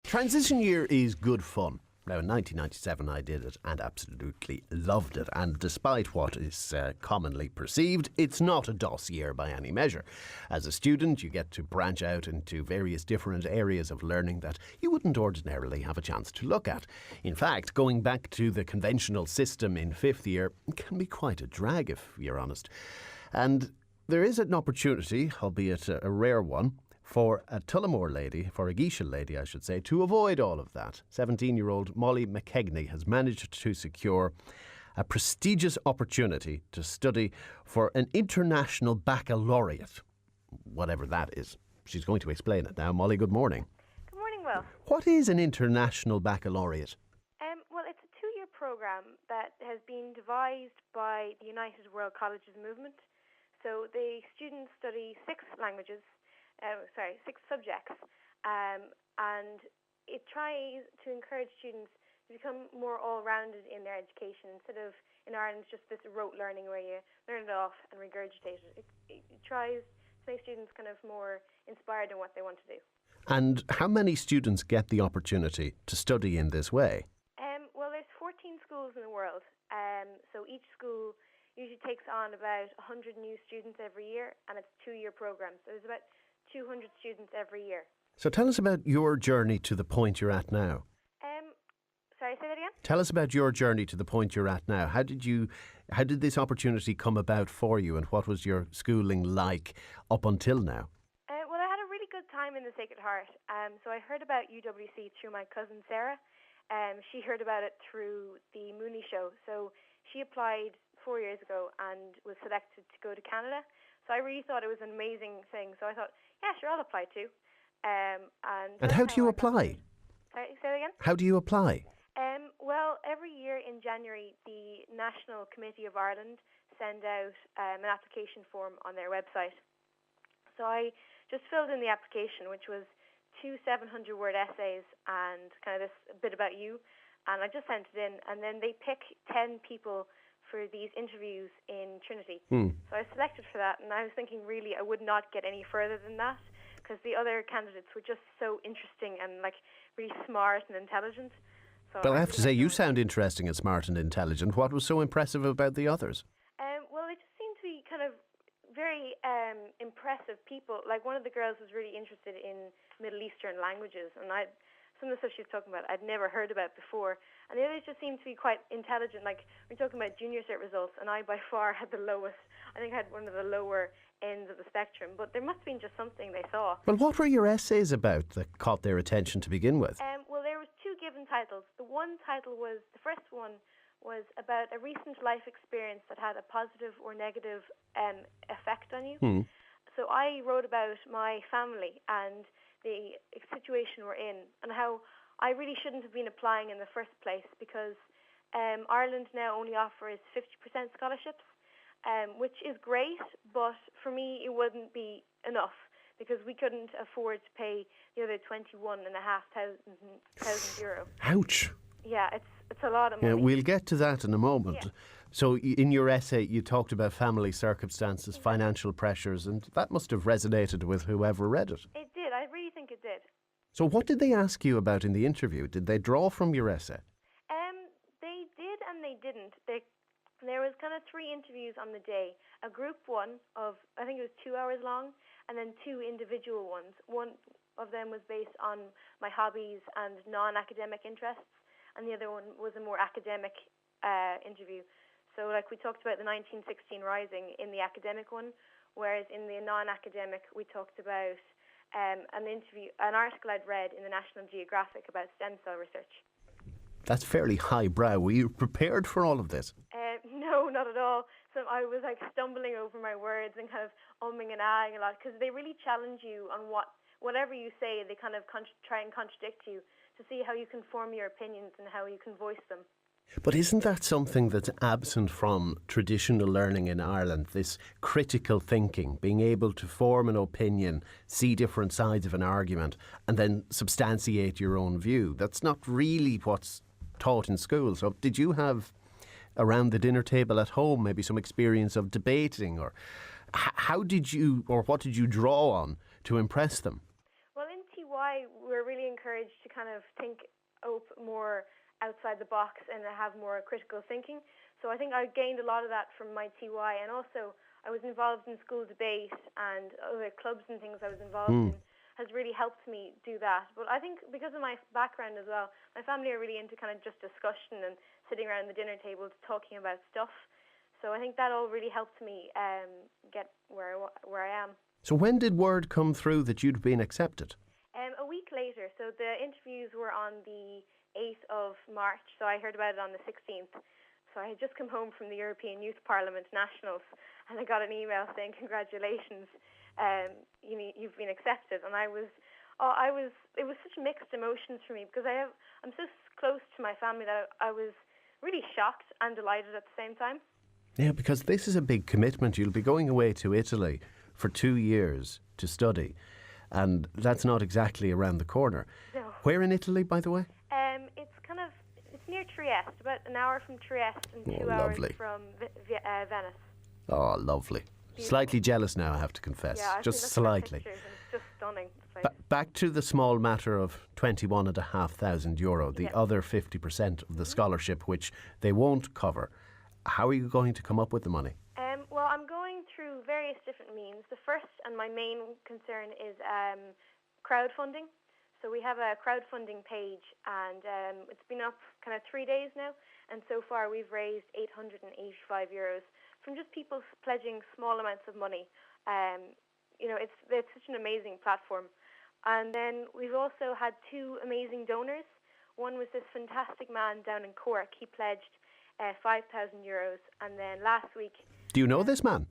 Transition year is good fun. Now, in 1997, I did it and absolutely loved it. And despite what is commonly perceived, it's not a DOS year by any measure. As a student, you get to branch out into various different areas of learning that you wouldn't ordinarily have a chance to look at. In fact, going back to the conventional system in fifth year can be quite a drag, if you're honest. And there is an opportunity, albeit a rare one, for a Tullamore lady, for a Geisha lady I should say, to avoid all of that. 17-year-old Molly McKeagney has managed to secure a prestigious opportunity to study for an international baccalaureate, whatever that is. She's going to explain it now. Molly, good morning. Good morning, Will. What is an international baccalaureate? Well, it's a 2-year programme that has been devised by the United World Colleges movement. So the students study 6 subjects, and it tries to encourage students to become more all-rounded in their education instead of, in Ireland, just this rote learning where you learn it off and regurgitate it. It tries to make students kind of more inspired in what they want to do. And how many students get the opportunity to study in this way? Well, there's 14 schools in the world, so each school usually takes on about 100 new students every year, and it's a 2-year program. So there's about 200 students every year. So tell us about your journey to the point you're at now. Sorry, say that again? Tell us about your journey to the point you're at now. How did this opportunity come about for you, and what was your schooling like up until now? Well, I had a really good time in the Sacred Heart. So I heard about UWC through my cousin Sarah. She heard about it through the Mooney show. So she applied 4 years ago and was selected to go to Canada. So I really thought it was an amazing thing. So I thought, yeah, sure, I'll apply too. And how do you apply? Sorry, say that again? How do you apply? Well, every year in January, the National Committee of Ireland send out an application form on their website. So I just filled in the application, which was 2 700-word essays and kind of this bit about you. And I just sent it in, and then they pick 10 people for these interviews in Trinity. So I was selected for that, and I was thinking really I would not get any further than that because the other candidates were just so interesting and like really smart and intelligent. So Well, I have to say, you sound interesting and smart and intelligent. What was so impressive about the others? Well, they just seemed to be kind of very impressive people. Like one of the girls was really interested in Middle Eastern languages, and some of the stuff she was talking about I'd never heard about before. And the others just seemed to be quite intelligent. Like we're talking about junior cert results, and I by far had the lowest. I think I had one of the lower ends of the spectrum. But there must have been just something they saw. Well, what were your essays about that caught their attention to begin with? Well, there was 2 given titles. The first one was about a recent life experience that had a positive or negative effect on you. So I wrote about my family and the situation we're in, and how I really shouldn't have been applying in the first place because Ireland now only offers 50% scholarships, which is great, but for me it wouldn't be enough because we couldn't afford to pay the other 21,500 euro. Ouch. Yeah, it's a lot of money. Yeah, we'll get to that in a moment. Yeah. So in your essay, you talked about family circumstances, financial pressures, and that must have resonated with whoever read it. It did. I really think it did. So what did they ask you about in the interview? Did they draw from your essay? They did and they didn't. There was kind of 3 interviews on the day. A group one of, I think it was 2 hours long, and then 2 individual ones. One of them was based on my hobbies and non-academic interests, and the other one was a more academic interview. So like we talked about the 1916 Rising in the academic one, whereas in the non-academic we talked about an article I'd read in the National Geographic about stem cell research. That's fairly highbrow. Were you prepared for all of this? No, not at all. So I was like stumbling over my words and kind of umming and ahhing a lot because they really challenge you on whatever you say. They kind of try and contradict you to see how you can form your opinions and how you can voice them. But isn't that something that's absent from traditional learning in Ireland, this critical thinking, being able to form an opinion, see different sides of an argument, and then substantiate your own view? That's not really what's taught in school. So did you have, around the dinner table at home, maybe some experience of debating, or what did you draw on to impress them? Well, in TY, we're really encouraged to kind of think more outside the box and have more critical thinking. So I think I gained a lot of that from my TY, and also I was involved in school debate and other clubs and things I was involved in has really helped me do that. But I think because of my background as well, my family are really into kind of just discussion and sitting around the dinner table talking about stuff. So I think that all really helped me get where I am. So when did word come through that you'd been accepted? A week later. So the interviews were on the 8th of March, so I heard about it on the 16th. So I had just come home from the European Youth Parliament Nationals, and I got an email saying, congratulations, you've been accepted. And it was such mixed emotions for me, because I'm so close to my family that I was really shocked and delighted at the same time. Yeah, because this is a big commitment. You'll be going away to Italy for 2 years to study, and that's not exactly around the corner. No. Where in Italy, by the way? It's near Trieste, about an hour from Trieste and 2 hours from Venice. Oh, lovely. Beautiful. Slightly jealous now, I have to confess. Yeah, just slightly. It's just stunning. Back to the small matter of €21,500, the other 50% of the scholarship, which they won't cover. How are you going to come up with the money? Well, I'm going through various different means. The first and my main concern is crowdfunding. So we have a crowdfunding page, and it's been up kind of 3 days now, and so far we've raised €885 from just people pledging small amounts of money. It's such an amazing platform. And then we've also had 2 amazing donors. One was this fantastic man down in Cork. He pledged €5,000, and then last week... Do you know this man?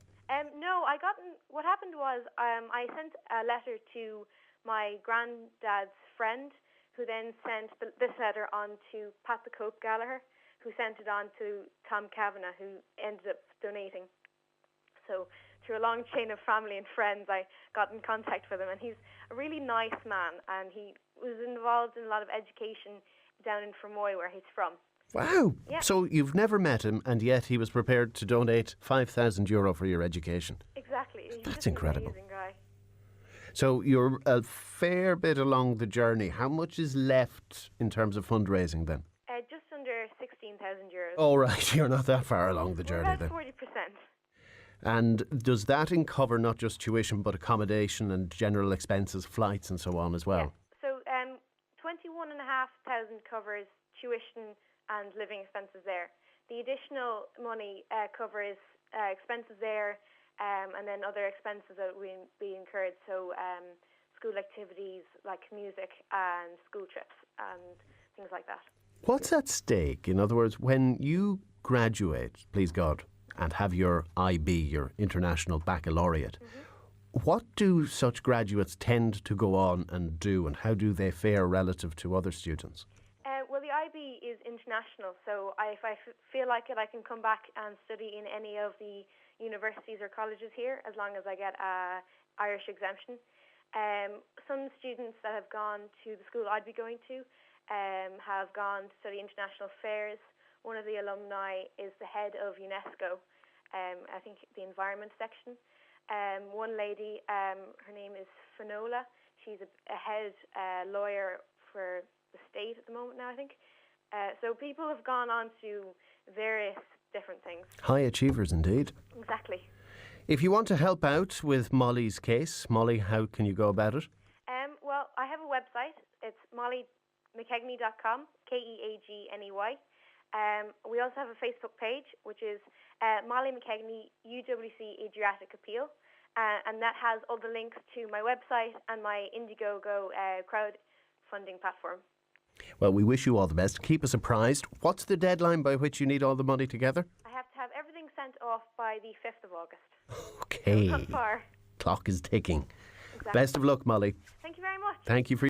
No, what happened was I sent a letter to my granddad's friend, who then sent this letter on to Pat the Cope Gallagher, who sent it on to Tom Kavanagh, who ended up donating. So through a long chain of family and friends, I got in contact with him, and he's a really nice man, and he was involved in a lot of education down in Fermoy, where he's from. Wow. Yeah. So you've never met him, and yet he was prepared to donate €5,000 for your education. Exactly. He's That's just incredible. An amazing guy. So you're a fair bit along the journey. How much is left in terms of fundraising then? Just under €16,000. Oh, right. You're not that far along the journey about then. 40%. And does that cover not just tuition but accommodation and general expenses, flights and so on as well? Yeah. So 21,500 covers tuition and living expenses there. The additional money covers expenses there and then other expenses that will be incurred. So school activities like music and school trips and things like that. What's at stake? In other words, when you graduate, please God, and have your IB, your International Baccalaureate, what do such graduates tend to go on and do, and how do they fare relative to other students? Well, the IB is international, so if I feel like it, I can come back and study in any of the universities or colleges here, as long as I get an Irish exemption. Some students that have gone to the school I'd be going to have gone to study international affairs. One of the alumni is the head of UNESCO, I think the environment section. One lady, her name is Finola. She's a head lawyer for the state at the moment now, I think. So people have gone on to various different things. High achievers indeed. Exactly. If you want to help out with Molly's case, Molly, how can you go about it? Well, I have a website. It's mollymckeagney.com, Keagney. We also have a Facebook page, which is Molly McKeagney UWC Adriatic Appeal, and that has all the links to my website and my Indiegogo crowdfunding platform. Well, we wish you all the best. Keep us apprised. What's the deadline by which you need all the money together? I have to have everything sent off by the 5th of August. Okay. So not far. Clock is ticking. Exactly. Best of luck, Molly. Thank you very much. Thank you for